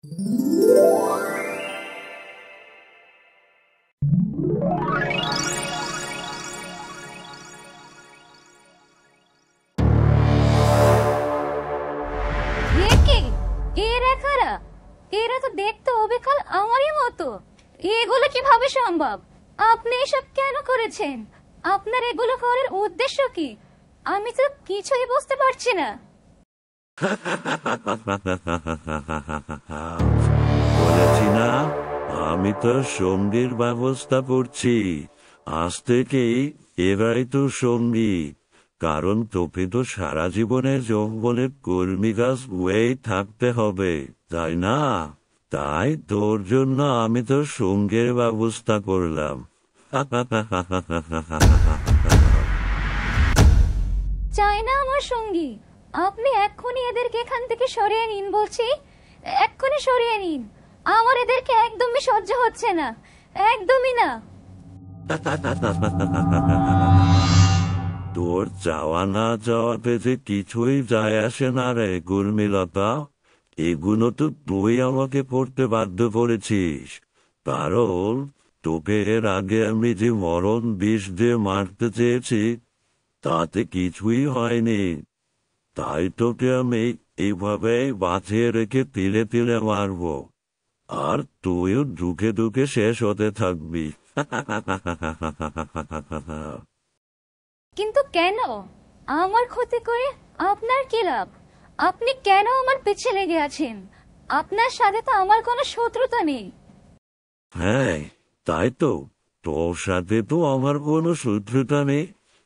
এরা তো দেখতে অবিকল আমারই মতো। এগুলো কিভাবে সম্ভব? আপনি এসব কেন করেছেন? আপনার এগুলো করার উদ্দেশ্য কি? আমি তো কিছুই বুঝতে পারছি না। বলেছি না, আমি তো সঙ্গীর ব্যবস্থা করছি। আজ থেকেই এরাই তো সঙ্গী। কারণ তোকে তো সারা জীবনে জঙ্গলে কলমি গাছ হয়েই থাকতে হবে, তাই না? তাই তোর জন্য আমি তো সঙ্গের ব্যবস্থা করলাম। চাই না আমার সঙ্গী। আপনি এক্ষুনি এদেরকে এখান থেকে সরিয়ে নিন বলছি। এক্ষুনি সরিয়ে নিন। আমার এদেরকে একদমই সহ্য হচ্ছে না, একদমই না। তোর চাওয়া না চাওয়াতে যে কিছুই যায় আসে না রে গুরমিলতা। এগুলো তো তুই আমাকে পড়তে বাধ্য করেছিস। কারণ তোকে এর আগে আমি যে মরণ বিষ দিয়ে মারতে চেয়েছি তাতে কিছুই হয়নি। তাই তোকে আমি এইভাবে বাঁচিয়ে রেখে তিলে তিলে মারবো। আর তুইও দুঃখে দুঃখে শেষ হতে থাকবি। কিন্তু কেন? আমার ক্ষতি করে আপনার কি লাভ? আপনি কেন আমার পিছে লেগে আছেন? আপনার সাথে তো আমার কোনো শত্রুতা নেই। হ্যাঁ, তাই তো। তোর সাথে তো আমার কোনো শত্রুতা নেই।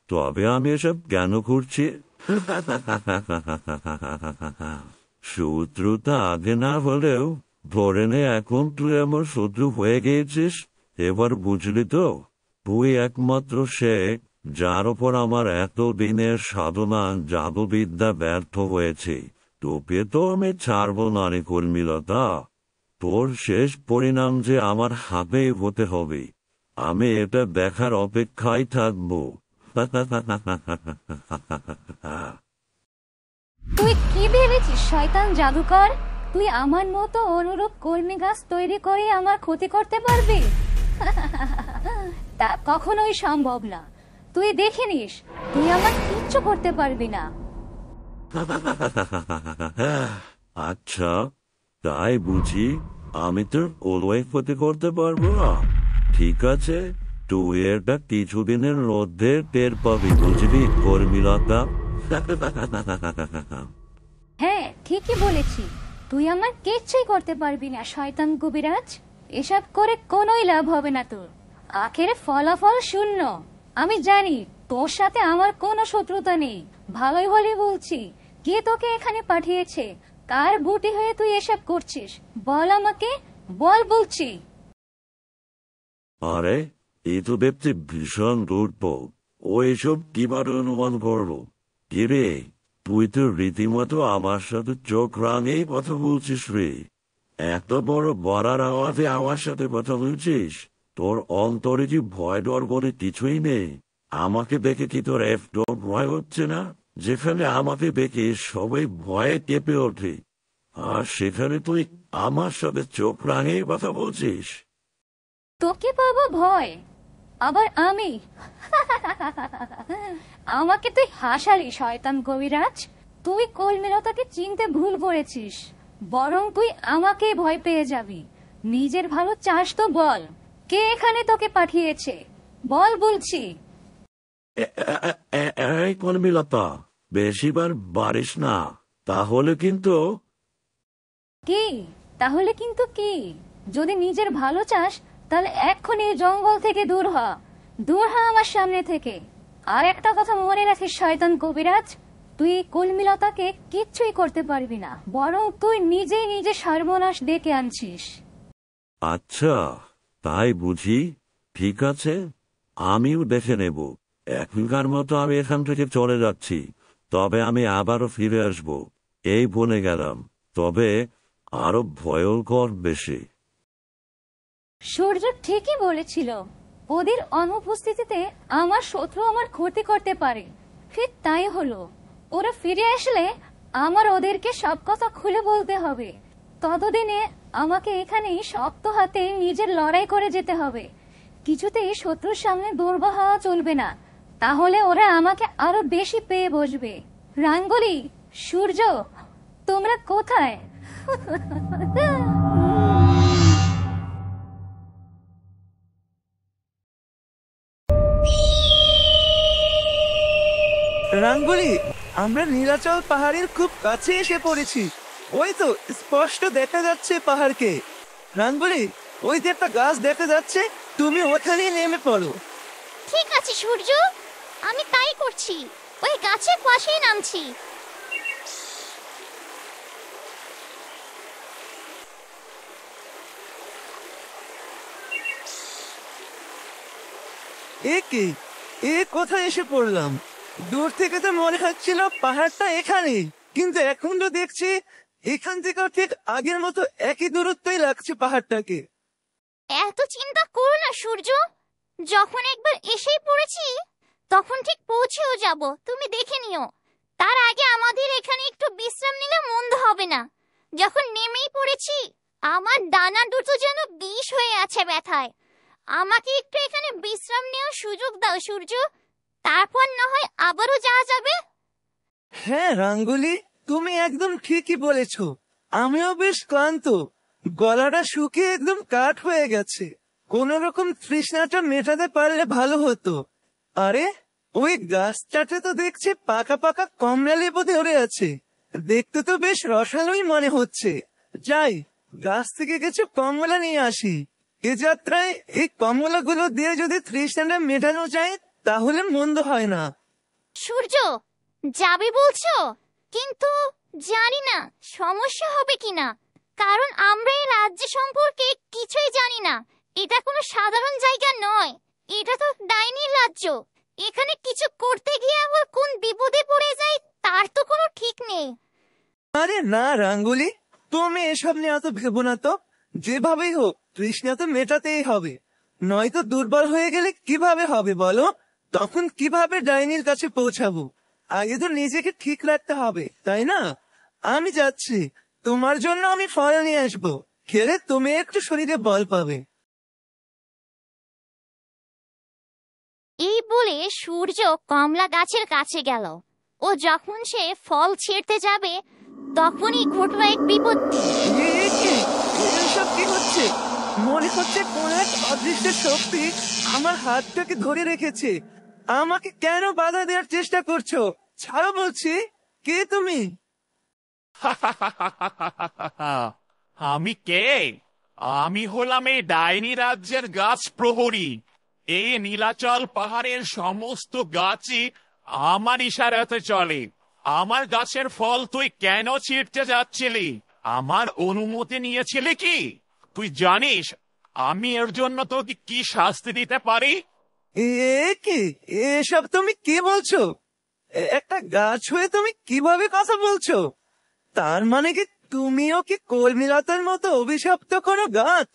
তবে আমি এসব কেন করছি? শত্রুতা আগে না হলেও ধরে নে এখন তুই আমার শত্রু হয়ে গিয়েছিস। এবার বুঝলি তো, তুই একমাত্র সে যার ওপর আমার এত দিনের সাধনা জাদুবিদ্যা ব্যর্থ হয়েছে। তোকে তো আমি ছাড়বো না রে কর্মীলতা। তোর শেষ পরিণাম যে আমার হাতেই হতে হবে, আমি এটা দেখার অপেক্ষায় থাকবো। তুই কি ভেবেছিস শয়তান জাদুকর? তুই আমার মতো অনুরূপ কলমি গাছ তৈরি করে আমার ক্ষতি করতে পারবি? তা কখনোই সম্ভব না। তুই দেখে নিস, তুই আমার কিচ্ছু করতে পারবি না। আচ্ছা, তাই বুঝি? আমি তোর ওই ক্ষতি করতে পারবো না? ঠিক আছে, তুই এটা কিছুদিনের মধ্যে টের পাবি, বুঝবি কর্মীলতা। হ্যাঁ, ঠিকই বলেছি। তুই আমার কিচ্ছুই করতে পারবি না শয়তান কবিরাজ। এসব করে কোনোই লাভ হবে না তোর। আখেরে ফলাফল শূন্য। আমি জানি তোর সাথে আমার কোনো শত্রুতা নেই। ভালোই বলে বলছি, কে তোকে এখানে পাঠিয়েছে? কার বুটি হয়ে তুই এসব করছিস? বল আমাকে, বল বলছি। আরে, এই তো দেখছি ভীষণ দুর্বল। ও এসব কিভাবে অনুমান করবো? কিরে, তুই তো রীতিমতো আমার সাথে চোখ রাঙেই কথা বলছিস রে। এত বড় বড়ার আওয়াজে আমার সাথে কথা বলছিস? তোর অন্তরে কি ভয় ডর বলে কিছুই নেই? আমাকে দেখে কি তোর একটু ভয় হচ্ছে না? যেখানে আমাকে দেখে সবাই ভয়ে কেঁপে ওঠে, আর সেখানে তুই আমার সাথে চোখ রাঙিয়ে কথা বলছিস? তোকে পাবো ভয়? আবার আমি? আমাকে তুই হাসালি শয়তান কবিরাজ। তুই কলমিলতাকে চিনতে ভুল করেছিস। বরং তুই আমাকে ভয় পেয়ে যাবি। নিজের ভালো চাস তো বল, কে এখানে তোকে পাঠিয়েছে? বল বলছি। এই কর্মীলতা, বেশিবার বাড়িস না, তাহলে কিন্তু। কি? তাহলে কিন্তু কি? যদি নিজের ভালো চাস তাহলে এক্ষুনি এই জঙ্গল থেকে দূর হ। দূর হ আমার সামনে থেকে। আর একটা কথা মনে রাখিস শয়তান কবিরাজ, তুই কলমিলতাকে কিচ্ছুই করতে পারবি না, বরং তুই নিজেই নিজে সর্বনাশ ডেকে আনছিস। আচ্ছা, তাই বুঝি? ঠিক আছে, আমিও দেখে নেব। এখনকার মতো আমি এখান থেকে চলে যাচ্ছি, তবে আমি আবারও ফিরে আসব। এই বলে গেলাম, তবে আরো ভয়ঙ্কর বেশি। সূর্য ঠিকই বলেছিল, ওদের অনুপস্থিতিতে আমার শত্রু আমার ক্ষতি করতে পারে। ঠিক তাই হলো। ওরা ফিরে আসলে আমার ওদেরকে সব কথা খুলে বলতে হবে। ততদিনে আমাকে এখানেই শক্ত হাতে নিজের লড়াই করে যেতে হবে। কিছুতেই শত্রুর সামনে দুর্বল হওয়া চলবে না, তাহলে ওরা আমাকে আরো বেশি পেয়ে বসবে। রাঙ্গুলি, সূর্য, তোমরা কোথায়? রাঙ্গুলি, আমরা নীলাচল পাহাড়ের খুব কাছে এসে পড়েছি। ওই তো স্পষ্ট দেখা যাচ্ছে পাহাড়কে। রাঙ্গুলি, ওই যে একটা গাছ দেখা যাচ্ছে, তুমি ওখানেই নেমে পড়ো। ঠিক আছে সূর্য, আমি তাই করছি। ওই গাছের পাশেই নামছি। এ কি, এ কোথায় এসে পড়লাম? দূর থেকে তো মনে হচ্ছিল পাহাড়টা এখানে, কিন্তু এখন তো দেখছি এখান থেকেও ঠিক আগের মতো একই দূরত্বই লাগছে পাহাড়টাকে। এত চিন্তা করো না সূর্য, যখন একবার এসেই পড়েছি তখন ঠিক পৌঁছেও যাব, তুমি দেখে নিও। তার আগে আমাদের এখানে একটু বিশ্রাম নিলে মন্দ হবে না। যখন নেমেই পড়েছি, আমার ডানা দুটো যেন বিষ হয়ে আছে ব্যথায়। আমাকে একটু এখানে বিশ্রাম নেওয়ার সুযোগ দাও সূর্য, তারপর না হয় আবারও যাওয়া যাবে। হ্যাঁ রাঙ্গুলি, তুমি একদম ঠিকই বলেছ। আমিও বেশ ক্লান্ত, গলাটা শুকিয়ে একদম কাঠ হয়ে গেছে। কোন রকম তৃষ্ণাটা মেটাতে পারলে ভালো হতো। আরে, ওই গাছটাতে তো দেখছি পাকা পাকা কমলা লেবু ধরে আছে। দেখতে তো বেশ রসালোই মনে হচ্ছে। যাই, গাছ থেকে কিছু কমলা নিয়ে আসি। এ যাত্রায় এই কমলাগুলো দিয়ে যদি তৃষ্ণাটা মেটানো যায় তাহলে মন্দ হয় না। সূর্য, যাবে বলছো, কিন্তু জানি না সমস্যা হবে কিনা। কারণ আমরা এই রাজ্য সম্পর্কে কিছুই জানি না। এটা কোনো সাধারণ জায়গা নয়, এটা তো ডাইনির রাজ্য। এখানে কিছু করতে গিয়ে আবার কোন বিপদে পড়ে যায় তার তো কোনো ঠিক নেই। আরে না রাঙ্গুলি, তুমি এসব নিয়ে এত ভেবো না তো। যেভাবেই হোক তৃষ্ণা তো মেটাতেই হবে, নয়তো দুর্বল হয়ে গেলে কিভাবে হবে বলো? তখন কিভাবে ডাইনির কাছে পৌঁছাবো? আগে তো নিজেকে ঠিক রাখতে হবে, তাই না? আমি যাচ্ছি, তোমার জন্য আমি ফল নিয়ে আসবো। খেলে তুমি একটু শরীরে বল পাবে। এই বলে সূর্য কমলা গাছের কাছে গেল। ও যখন সে ফল ছিঁড়তে যাবে তখনই ঘটল এক বিপত্তি। এ কি? এসব কি হচ্ছে? মনে হচ্ছে কোন এক অদৃশ্য শক্তি আমার হাতটাকে ধরে রেখেছে। আমাকে কেন বাধা দেওয়ার চেষ্টা করছো? ছাড়ো বলছি। কে তুমি? আমি কে? আমি হলাম এই ডাইনি রাজ্যের গাছ প্রহরী। এই নীলাচল পাহাড়ের সমস্ত গাছই আমার ইশারাতে চলে। আমার গাছের ফল তুই কেন ছিঁড়তে যাচ্ছিলি? আমার অনুমতি নিয়েছিলি কি? তুই জানিস আমি এর জন্য তোকে কি শাস্তি দিতে পারি? এ কি? এসব তুমি কি বলছো? একটা গাছ হয়ে তুমি কিভাবে কথা বলছো? তার মানে কি তুমিও কি কলমিলতার মতো অভিশপ্ত কোনো গাছ?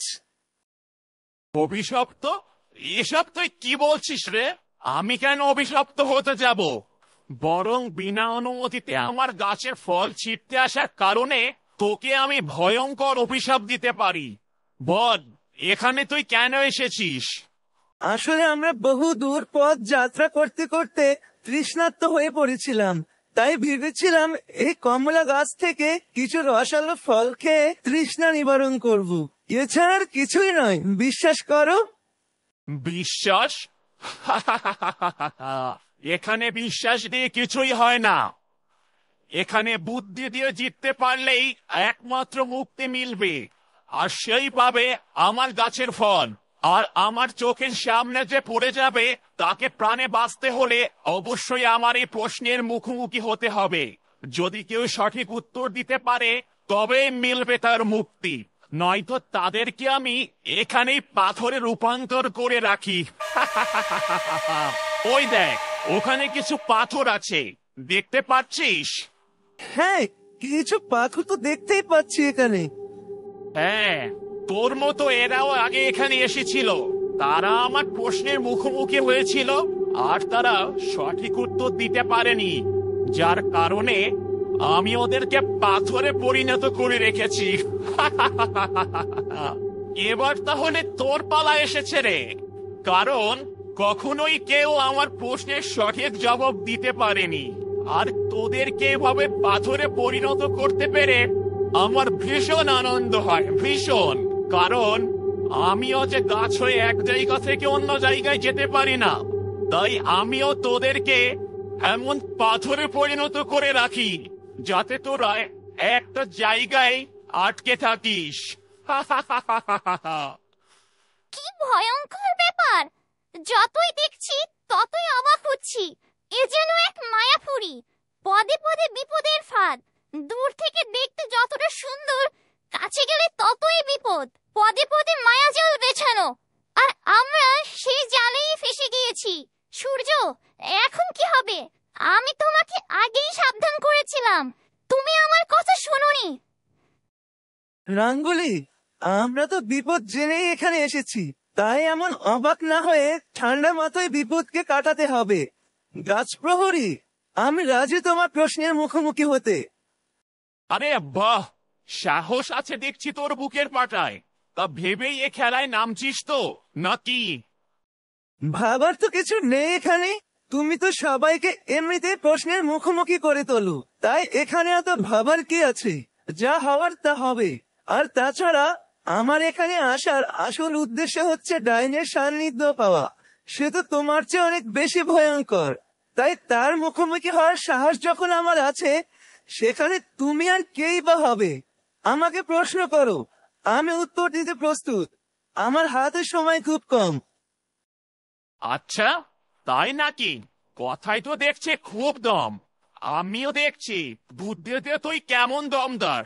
অভিশপ্ত? এসব তুই কি বলছিস রে? আমি কেন অভিশপ্ত হতে যাব? বরং বিনা অনুমতিতে আমার গাছের ফল ছিঁড়তে আসার কারণে তোকে আমি ভয়ঙ্কর অভিশাপ দিতে পারি। বল, এখানে তুই কেন এসেছিস? আসলে আমরা বহু দূর পথ যাত্রা করতে করতে তৃষ্ণার্ত হয়ে পড়েছিলাম, তাই ভেবেছিলাম এই কমলা গাছ থেকে কিছু রসালো ফল খেয়ে তৃষ্ণা নিবারণ করব। এছাড়া আর কিছুই নয়, বিশ্বাস করো। বিশ্বাস? এখানে বিশ্বাস দিয়ে কিছুই হয় না। এখানে বুদ্ধি দিয়ে জিততে পারলেই একমাত্র মুক্তি মিলবে, আর সেই পাবে আমার গাছের ফল। আর আমার চোখের সামনে যে পড়ে যাবে তাকে প্রাণে বাঁচতে হলে অবশ্যই আমার এই প্রশ্নের মুখোমুখি হতে হবে। যদি কেউ সঠিক উত্তর দিতে পারে তবেই মিলবে তার মুক্তি, নয়তো তাদেরকে আমি এখানেই পাথরে রূপান্তর করে রাখি। ওই দেখ, ওখানে কিছু পাথর আছে, দেখতে পাচ্ছিস? হ্যাঁ, কিছু পাথর তো দেখতেই পাচ্ছি এখানে। হ্যাঁ, তোর মতো এরাও আগে এখানে এসেছিল। তারা আমার প্রশ্নের মুখোমুখি হয়েছিল আর তারা সঠিক উত্তর দিতে পারেনি, যার কারণে আমি ওদেরকে পাথরে পরিণত করে রেখেছি। এবার তাহলে তোর পালা এসেছে রে, কারণ কখনোই কেউ আমার প্রশ্নের সঠিক জবাব দিতে পারেনি। আর তোদেরকে এভাবে পাথরে পরিণত করতে পেরে আমার ভীষণ আনন্দ হয়, ভীষণ। কারণ আমিও যে গাছ হয়ে এক জায়গা থেকে অন্য জায়গায় যেতে পারি না, তাই আমিও তোদেরকে এমন পাথরে পরিণত করে রাখি যাতে তোরা একটা জায়গায় আটকে থাকিস। কি ভয়ঙ্কর ব্যাপার! যতই দেখছি ততই অবাক হচ্ছি। এ যেন এক মায়াপুরী, পদে পদে বিপদের ফাঁদ। দূর থেকে দেখতে যতটা সুন্দর, কাছে গেলে ততই বিপদ। পদে পদে মায়াজাল বেছানো, আর আমরা সেই জালেই ফেসে গিয়েছি। সূর্য, এখন কি হবে? আমি তোমাকে আগেই সাবধান করেছিলাম, তুমি আমার কথা শোনোনি। রাঙ্গুলি, আমরা তো বিপদ জেনেই এখানে এসেছি, তাই এমন অবাক না হয়ে ঠান্ডা মাথায় বিপদকে কাটাতে হবে। গাছ প্রহরী, আমি রাজি তোমার প্রশ্নের মুখোমুখি হতে। আরে বাহ, সাহস আছে দেখছি তোর বুকের পাটায়। তা ভেবেই এ খেলায় নামছিস তো নাকি? ভাবার তো কিছু নেই এখানে। তুমি তো সবাইকে এমনিতে প্রশ্নের মুখোমুখি করে তোলো, তাই এখানে এত ভাবার কি আছে? যা হওয়ার তা হবে। আর তাছাড়া আমার এখানে আসার আসল উদ্দেশ্য হচ্ছে ডাইনের সান্নিধ্য পাওয়া। সে তো তোমার চেয়ে অনেক বেশি ভয়ঙ্কর, তাই তার মুখোমুখি হওয়ার সাহস যখন আমার আছে, সেখানে তুমি আর কেই বা হবে? আমাকে প্রশ্ন করো, আমি উত্তর দিতে প্রস্তুত। আমার হাতে সময় খুব কম। আচ্ছা, তাই নাকি? কথাই তো দেখছে খুব দম। আমিও দেখছি বুদ্ধিতে তুই কেমন দমদার।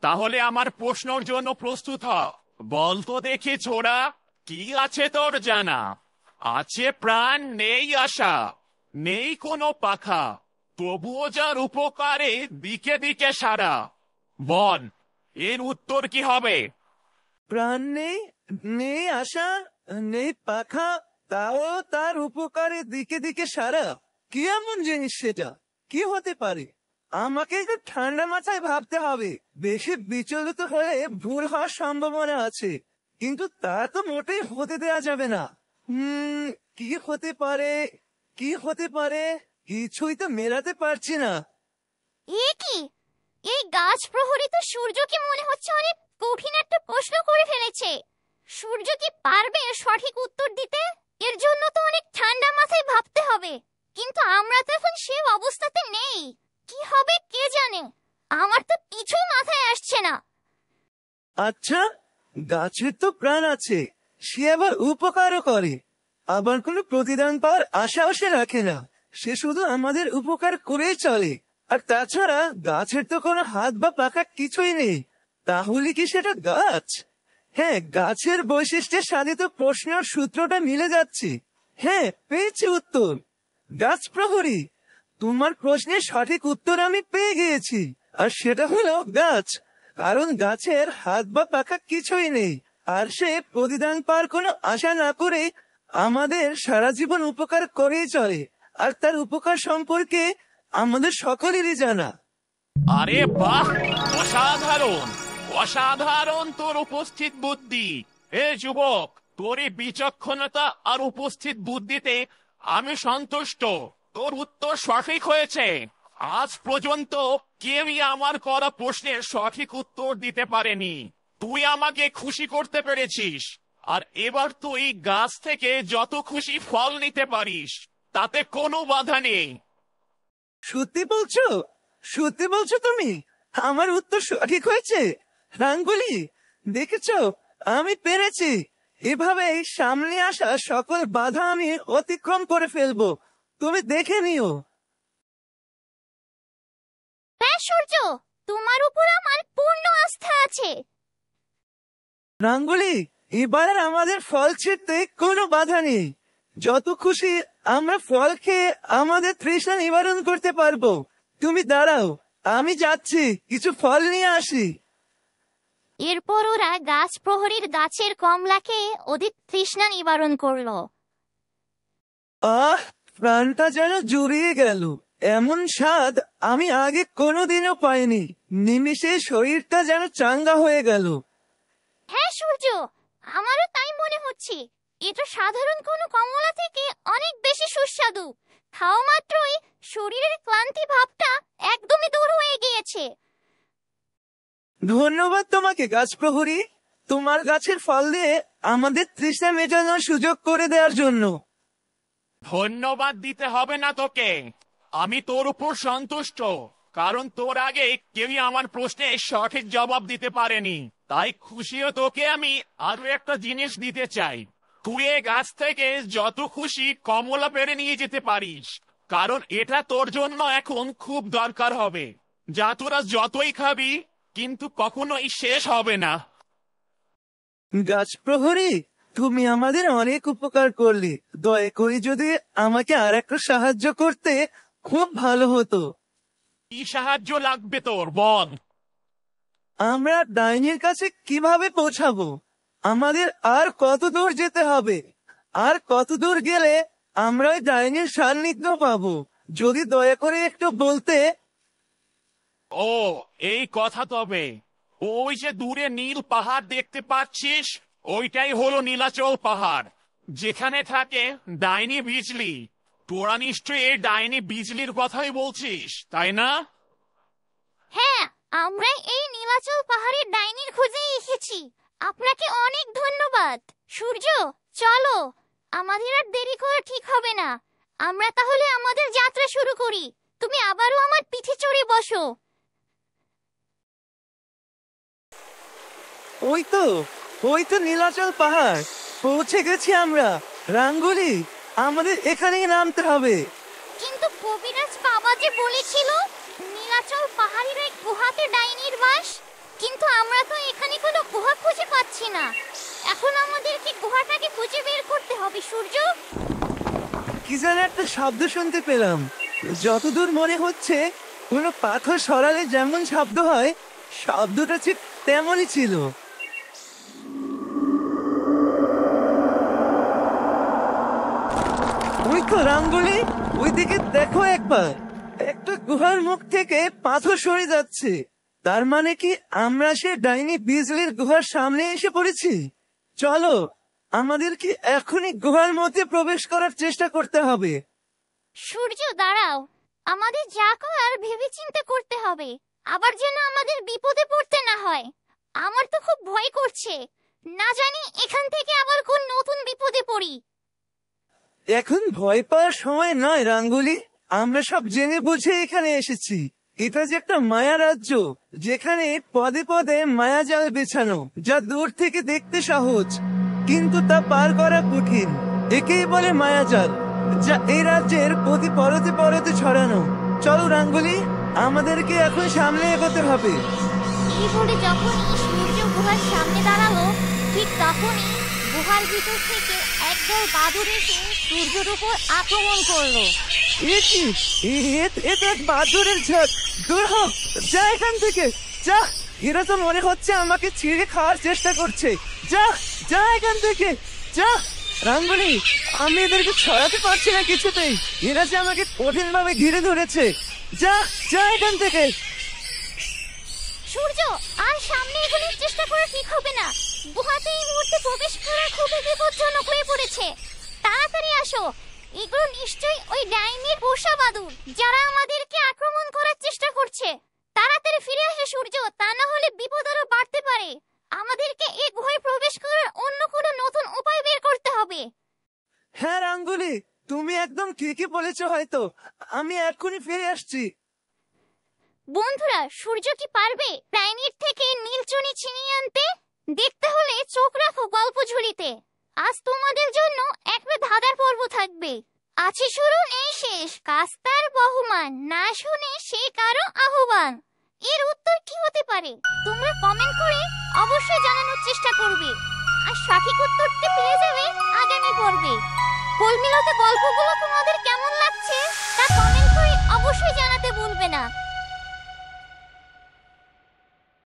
তাহলে আমার প্রশ্নের জন্য প্রস্তুত হ। বল তো দেখি ছোড়া, কি আছে তোর জানা? আছে প্রাণ, নেই আশা, নেই কোনো পাখা, তবুও যার উপকারে দিকে দিকে সারা। বল, এর উত্তর কি হবে? প্রাণ নেই, নেই আশা, নেই পাখা, তাও তার উপকারে দিকে দিকে সারা। কি এমন জিনিস সেটা? কি হতে পারে? আমাকে একটু ঠান্ডা মাথায় ভাবতে হবে। বেশি বিচলিত হলে ভুল হওয়ার সম্ভাবনা আছে, কিন্তু তা তো মোটেই হতে দেয়া যাবে না। কি হতে পারে? কি হতে পারে? কিছুই তো মেলাতে পারছি না। এ কি? এই গাছ প্রহরী তো সূর্যকে মনে হচ্ছে অনেক কঠিন একটা প্রশ্ন করে ফেলেছে। সূর্য কি পারবে সঠিক উত্তর দিতে? এর জন্য তো অনেক ঠান্ডা মাথায় ভাবতে হবে, কিন্তু আমরা তো এখন সে অবস্থাতে নেই। কি হবে কে জানে? আমার তো কিছুই মাথায় আসছে না। আচ্ছা, গাছের তো প্রাণ আছে, সে আবার উপকারও করে, আবার কোনো প্রতিদান পাওয়ার আশাও সে রাখে না। সে শুধু আমাদের উপকার করেই চলে। আর তাছাড়া গাছের তো কোনো হাত বা পাখা কিছুই নেই। তাহলে কি সেটা গাছ? হ্যাঁ, গাছের বৈশিষ্ট্যের সাথে তো প্রশ্নের সূত্রটা মিলে যাচ্ছে। হ্যাঁ, পেয়েছি উত্তর। গাছ প্রহরী, তোমার প্রশ্নের সঠিক উত্তর আমি পেয়ে গিয়েছি, আর সেটা হলো গাছ। কারণ গাছের হাত বা পাখা কিছুই নেই, আর সে প্রতিদান পাওয়ার কোনো আশা না করে আমাদের সারা জীবন উপকার করেই চলে। আর তার উপকার সম্পর্কে আমাদের সকলেরই জানা। আরে বাহ, অসাধারণ, অসাধারণ তোর উপস্থিত বুদ্ধি। হে যুবক, তোর এই বিচক্ষণতা আর উপস্থিত বুদ্ধিতে আমি সন্তুষ্ট। তোর উত্তর সঠিক হয়েছে। আজ পর্যন্ত কেউই আমার করা প্রশ্নের সঠিক উত্তর দিতে পারেনি। তুই আমাকে খুশি করতে পেরেছিস, আর এবার তুই গাছ থেকে যত খুশি ফল নিতে পারিস, তাতে কোনো বাধা নেই। সত্যি বলছো? সত্যি বলছো তুমি? আমার উত্তর সঠিক হয়েছে? রাঙ্গুলি, দেখেছো, আমি পেরেছি। এভাবেই সামনে আসা সকল বাধা আমি অতিক্রম করে ফেলবো। তুমি দেখে নিও। হ্যাঁ সূর্য, তোমার উপর আমার পূর্ণ আস্থা আছে। রাঙ্গুলি, এবার আর আমাদের ফল ছিঁড়তে কোনো বাধা নেই। যত খুশি আমরা ফল খেয়ে আমাদের তৃষ্ণা নিবারণ করতে পারবো। তুমি দাঁড়াও, আমি যাচ্ছি, কিছু ফল নিয়ে আসি। এরপর ওরা গাছ প্রহরীর গাছের কমলা খেয়ে ওদের তৃষ্ণা নিবারণ করলো। প্রাণটা যেন জুড়িয়ে গেল। এমন স্বাদ আমি আগে কোনোদিনও পাইনি। নিমিষে শরীরটা যেন চাঙ্গা হয়ে গেল। হ্যাঁ সূর্য, আমারও তাই মনে হচ্ছে। এটা সাধারণ কোনো কমলা থেকে অনেক বেশি সুস্বাদু। খাওয়া মাত্রই শরীরের ক্লান্তি ভাবটা একদমই দূর হয়ে গিয়েছে। ধন্যবাদ তোমাকে গাছ প্রহরী, তোমার গাছের ফল দিয়ে আমাদের তৃষ্ণা মেটানোর সুযোগ করে দেওয়ার জন্য। ধন্যবাদ দিতে হবে না তোকে, আমি তোর উপর সন্তুষ্ট। কারণ তোর আগে কেউই আমার প্রশ্নে সঠিক জবাব দিতে পারেনি। তাই খুশিও তোকে আমি আরো একটা জিনিস দিতে চাই। তুই এ গাছ থেকে যত খুশি কমলা পেরে নিয়ে যেতে পারিস, কারণ এটা তোর জন্য এখন খুব দরকার হবে। যা তোরা যতই খাবি কিন্তু কখনোই শেষ হবে না। গাছ প্রহরী, তুমি আমাদের অনেক উপকার করলে। দয়া করে যদি আমাকে আর একটা সাহায্য করতে খুব ভালো হতো। কি সাহায্য লাগবে তোর, বল। আমরা ডাইনির কাছে কিভাবে পৌঁছাবো? আমাদের আর কত দূর যেতে হবে? আর কত দূর গেলে আমরা ওই ডাইনির সান্নিধ্য পাবো? যদি দয়া করে একটু বলতে। ও, এই কথা তবে। ওই যে দূরে নীল পাহাড় দেখতে পাচ্ছিস, ওইটাই হলো নীলাচল পাহাড়, যেখানে থাকে ডাইনি বিজলি। তোরা নিশ্চয়ই এই ডাইনি বিজলির কথাই বলছিস, তাই না? হ্যাঁ, আমরা এই নীলাচল পাহাড়ের ডাইনির খোঁজেই এসেছি। আপনাকে অনেক ধন্যবাদ। সূর্য, চলো, আমাদের আর দেরি করা ঠিক হবে না। আমরা তাহলে আমাদের যাত্রা শুরু করি। তুমি আবারও আমার পিঠে চড়ে বসো। ওই তো নীলাচল পাহাড়। পৌঁছে গেছি আমরা। রাঙ্গুলি, আমাদের এখানেই নামতে হবে। কিন্তু কবিরাজ বাবা যে বলেছিল নীলাচল পাহাড়ের এক গুহাতে ডাইনির বাস। কিন্তু আমরা তো এখানে কোনো গুহা খুঁজে পাচ্ছি না। এখন আমাদেরকে গুহাটাকে খুঁজে বের করতে হবে সূর্য। কি যেন একটা শব্দ শুনতে পেলাম। যতদূর মনে হচ্ছে কোনো পাথর সরালে যেমন শব্দ হয়, শব্দটা ঠিক তেমনই ছিল। ওই তো রাঙ্গুলি, ওইদিকে দেখো একবার। একটা গুহার মুখ থেকে পাথর সরে যাচ্ছে। তার মানে কি আমরা সে ডাইনি বিজলির গুহার সামনে এসে পড়েছি? চলো, আমাদের কি এখনই গুহার মধ্যে প্রবেশ করার চেষ্টা করতে হবে। সূর্য দাঁড়াও, আমাদের যা করার ভেবেচিন্তে করতে হবে। আবার যেন আমাদের বিপদে পড়তে না হয়। আমার তো খুব ভয় করছে, না জানি এখান থেকে আবার কোন নতুন বিপদে পড়ি। এখন ভয় পাওয়ার সময় নয় রাঙ্গুলি, আমরা সব জেনে বুঝে এখানে এসেছি। এটা যে একটা মায়া রাজ্য, যেখানে পদে পদে মায়া জাল বেছানো, যা দূর থেকে দেখতে সহজ কিন্তু তা পার করা কঠিন। একেই বলে মায়া জাল, যা এই রাজ্যের প্রতি পরতে পরতে ছড়ানো। চলো রাঙ্গুলি, আমাদেরকে এখন সামনে এগোতে হবে। এই বলে যখনই সূর্য গুহার সামনে দাঁড়ালো, ঠিক তখনই গুহার ভিতর থেকে একদল বাদুড় এসে সূর্যের উপর আক্রমণ করলো। এটা এক বাদুড়ের ঝাঁক। দূর হ, যা এখান থেকে, যা। এরা তো মনে হচ্ছে আমাকে ছিঁড়ে খাওয়ার চেষ্টা করছে। যা যা এখান থেকে, যা। রাঙ্গুলি, আমি এদেরকে ছড়াতে পারছি না কিছুতেই। এরা যে আমাকে কঠিন ভাবে ঘিরে ধরেছে। যা যা এখান থেকে। সূর্য, আর সামনে এগোনোর চেষ্টা করা ঠিক হবে না। গুহাতে এই মুহূর্তে প্রবেশ করা খুবই বিপজ্জনক হয়ে পড়েছে। তাড়াতাড়ি আসো, এগুলো নিশ্চয়ই ওই ডাইনির পোষা বাদুড়, যারা আমাদেরকে আক্রমণ করার চেষ্টা করছে। তাড়াতাড়ি ফিরে আসো সূর্য, তা না হলে বিপদ আরো বাড়তে পারে। আমাদেরকে এই গুহায় প্রবেশ করার অন্য কোনো নতুন উপায় বের করতে হবে। হ্যাঁ রাঙ্গুলি, তুমি একদম ঠিকই বলেছো। হয়তো আমি এক্ষুনি ফিরে আসছি। বন্ধুরা, সূর্য কি পারবে ডাইনির থেকে নীলচুনি ছিনিয়ে আনতে? দেখতে হলে চোখ রাখো গল্প ঝুলিতে। আজ তোমাদের জন্য একটা ধাঁধার পর্ব থাকবে। আছে শুরু নেই শেষ, কাস্তার বহমান, না শুনে সে কারো আহ্বান। এর উত্তর কি হতে পারে? তোমরা কমেন্ট করে অবশ্যই জানানোর চেষ্টা করবে। আর সঠিক উত্তরটি পেয়ে যাবে আগামী পর্বে। কলমিলতে গল্পগুলো তোমাদের কেমন লাগছে তা কমেন্ট করে অবশ্যই জানাতে ভুলবে না।